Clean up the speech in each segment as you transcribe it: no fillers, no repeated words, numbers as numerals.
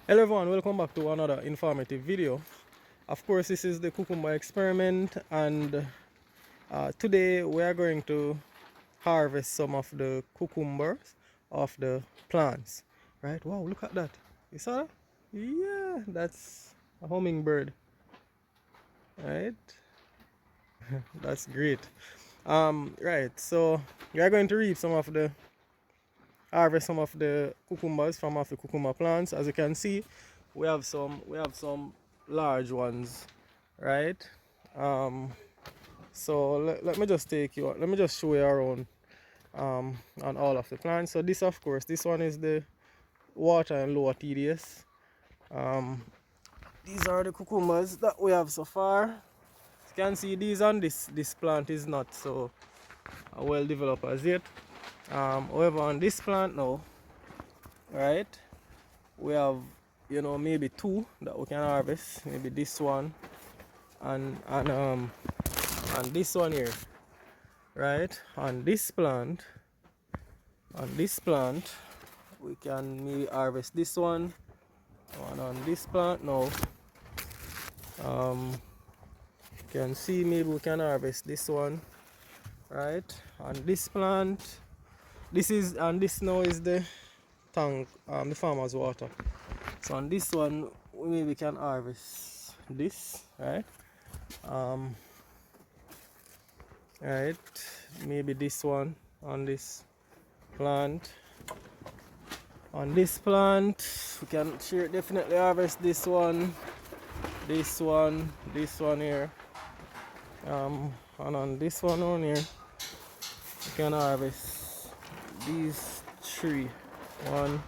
Hello everyone, welcome back to another informative video. Of course, this is the cucumber experiment, and today we are going to harvest some of the cucumbers of the plants. Right? Wow, look at that. You saw that? Yeah, that's a hummingbird. Right? That's great. Right, so we are going to reap some of the harvest some of the cucumbers from off the cucumber plants. As you can see, we have some large ones, right? um so let me just let me just show you around on all of the plants. So this, of course, this one is the water and lower TDS. um these are the cucumbers that we have so far. As you can see, these on this plant is not so well developed as yet. However, on this plant now, right, we have, maybe two that we can harvest. Maybe this one and this one here, right? On this plant we can maybe harvest this one. And on this plant now, um you can see maybe we can harvest this one, right? On this plant, this now is the tank, the farmer's water. So on this one, we maybe can harvest this, right? um right, maybe this one. On this plant, we can sure definitely harvest this one, this one here. And on this one on here, we can harvest these three. One,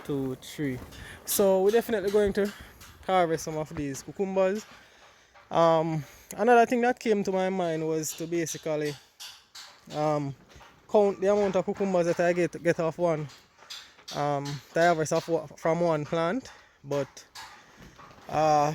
two, three. So we're definitely going to harvest some of these cucumbers. Another thing that came to my mind was to basically count the amount of cucumbers that I get off one that I harvest from one plant. But I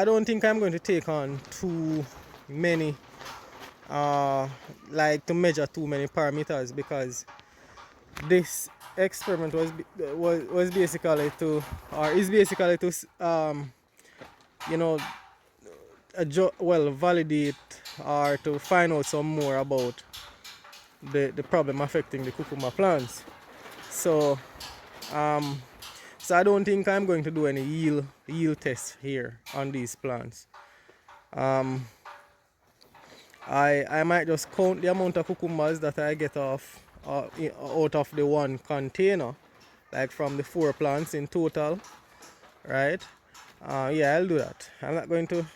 don't think I'm going to take on too many, like to measure too many parameters, because this experiment was basically to, or is basically to, you know validate, or to find out some more about the problem affecting the cucumber plants. So so I don't think I'm going to do any yield tests here on these plants. I might just count the amount of cucumbers that I get off out of the one container, like from the 4 plants in total, right? Yeah, I'll do that. I'm not going to,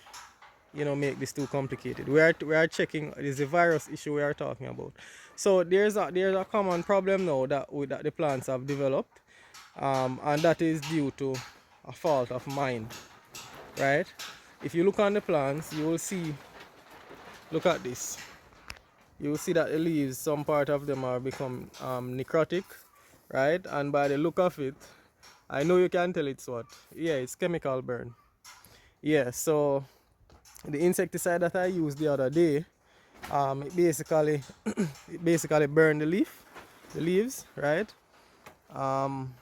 make this too complicated. We are checking, is the virus issue we are talking about. So there's a common problem now that the plants have developed, and that is due to a fault of mine, right? If you look on the plants, you will see. Look at this. You will see that the leaves, some part of them are become necrotic, right? And by the look of it, I know you can tell it's what. Yeah, it's chemical burn. Yeah, so the insecticide that I used the other day, it basically it basically burned the leaves, right? Um,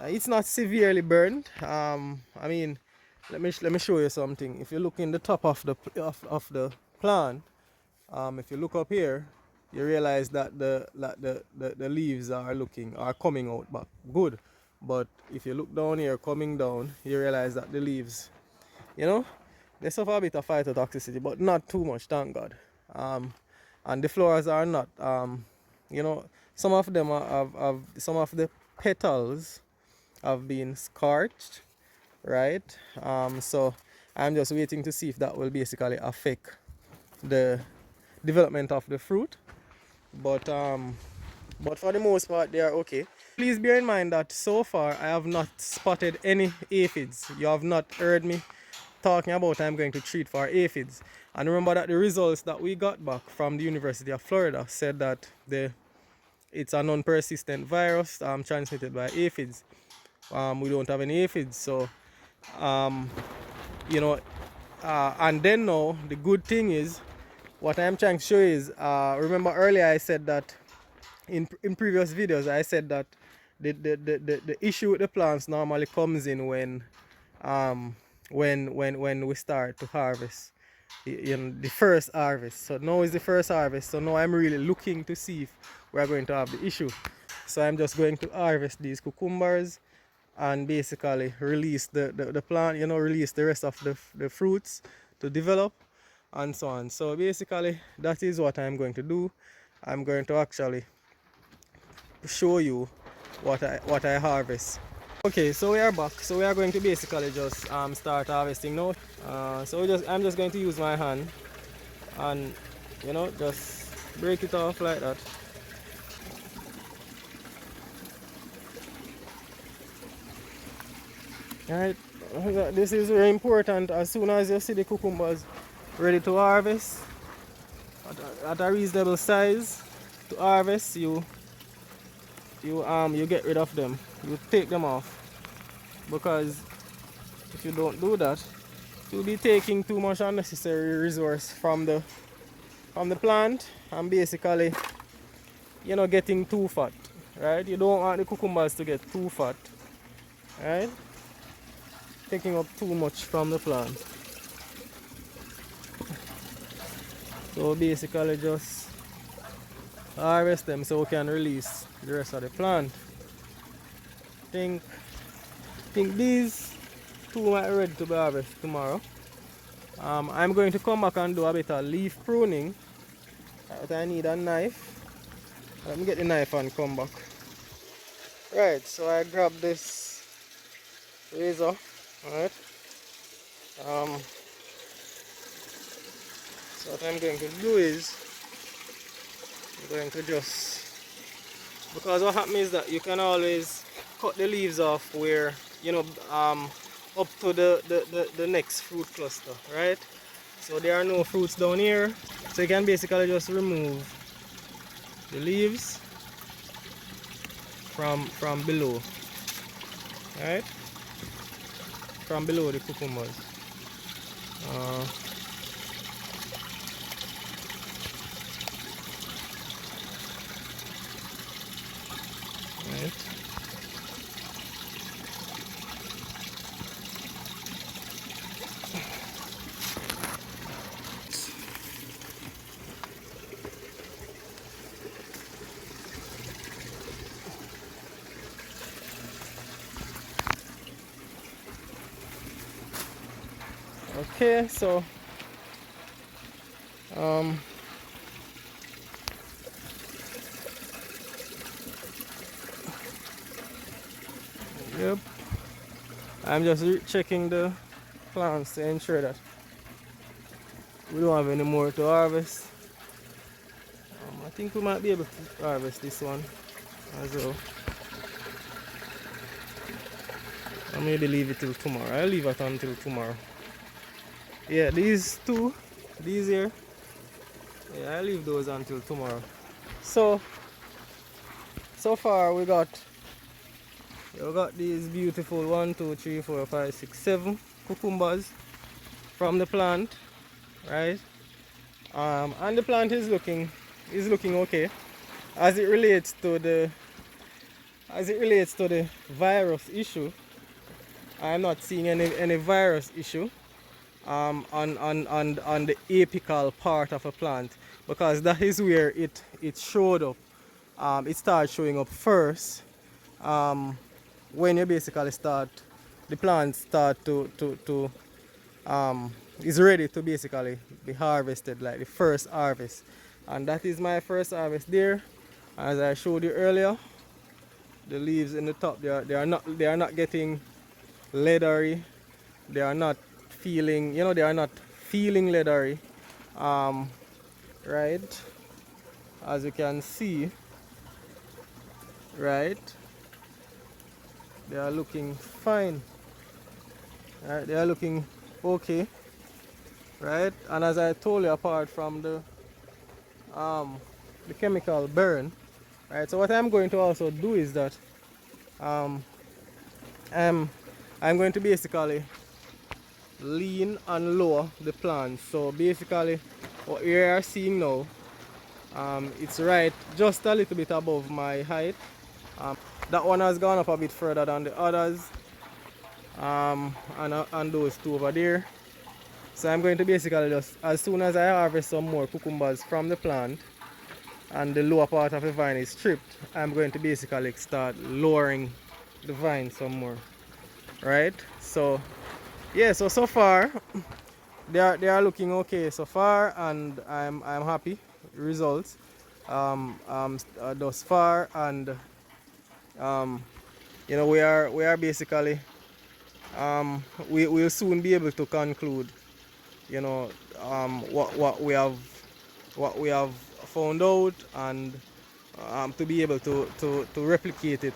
it's not severely burned. I mean, let me show you something. If you look in the top of the plant, if you look up here, you realize that the leaves are coming out back good. But if you look down here, coming down, you realize that the leaves, you know, they suffer a bit of phytotoxicity, but not too much, thank God. And the flowers are not, some of them have some of the petals have been scorched, right? So I'm just waiting to see if that will basically affect the development of the fruit. But for the most part, they are okay. Please bear in mind that so far I have not spotted any aphids. You have not heard me talking about I'm going to treat for aphids. And remember that the results that we got back from the University of Florida said that it's a non-persistent virus transmitted by aphids. We don't have any aphids, so you know and then now the good thing is, what I'm trying to show is, remember earlier I said that in previous videos I said that the issue with the plants normally comes in when we start to harvest, you know, the first harvest. So now is the first harvest, so now I'm really looking to see if we're going to have the issue. So I'm just going to harvest these cucumbers and basically release the plant, you know, release the rest of the fruits to develop and so on. So basically that is what I'm going to do. I'm going to actually show you what I harvest. Okay, so we are back. So we are going to basically just start harvesting now. I'm just going to use my hand and, you know, just break it off like that. Alright, this is very important. As soon as you see the cucumbers ready to harvest at a reasonable size to harvest, you get rid of them. You take them off, because if you don't do that, you'll be taking too much unnecessary resource from the plant and basically, you know, getting too fat, right? You don't want the cucumbers to get too fat, right? Taking up too much from the plant. So basically just harvest them so we can release the rest of the plant. Think these two might be ready to be harvested tomorrow. I'm going to come back and do a bit of leaf pruning, but I need a knife. Let me get the knife and come back. Right, so I grab this razor. Alright. So what I'm going to do is I'm going to just, because what happens is that you can always cut the leaves off where, you know, up to the next fruit cluster, right? So there are no fruits down here, so you can basically just remove the leaves from below, right? From below the cucumbers. Right. Okay, so yep, I'm just checking the plants to ensure that we don't have any more to harvest. I think we might be able to harvest this one as well. I'll maybe leave it till tomorrow. I'll leave it until tomorrow. Yeah, these two, these here, yeah, I'll leave those until tomorrow. So far we got these beautiful 1, 2, 3, 4, 5, 6, 7 cucumbers from the plant, right? And the plant is looking okay. As it relates to the virus issue, I'm not seeing any virus issue on the apical part of a plant, because that is where it showed up. It starts showing up first when you basically the plant start to is ready to basically be harvested, like the first harvest. And that is my first harvest there. As I showed you earlier, the leaves in the top, they are not getting leathery. They are not feeling, you know, they are not feeling leathery, right? As you can see, right, they are looking fine, right? They are looking okay, right? And as I told you, apart from the chemical burn, right? So what I'm going to also do is that I'm going to basically lean and lower the plant. So basically what you are seeing now, it's right just a little bit above my height, That one has gone up a bit further than the others, and those two over there. So I'm going to basically just, as soon as I harvest some more cucumbers from the plant and the lower part of the vine is stripped, I'm going to basically start lowering the vine some more, right? So yeah, so far they are looking okay so far, and I'm happy results thus far. And you know, we are basically we will soon be able to conclude, you know, what we have found out, and to be able to replicate it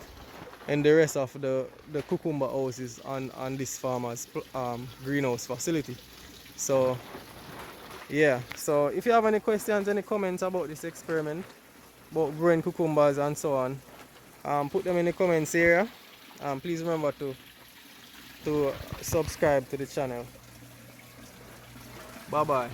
in the rest of the cucumber houses on this farmer's greenhouse facility. So yeah, so if you have any questions, any comments about this experiment, about growing cucumbers and so on, put them in the comments area. Please remember to subscribe to the channel. Bye bye.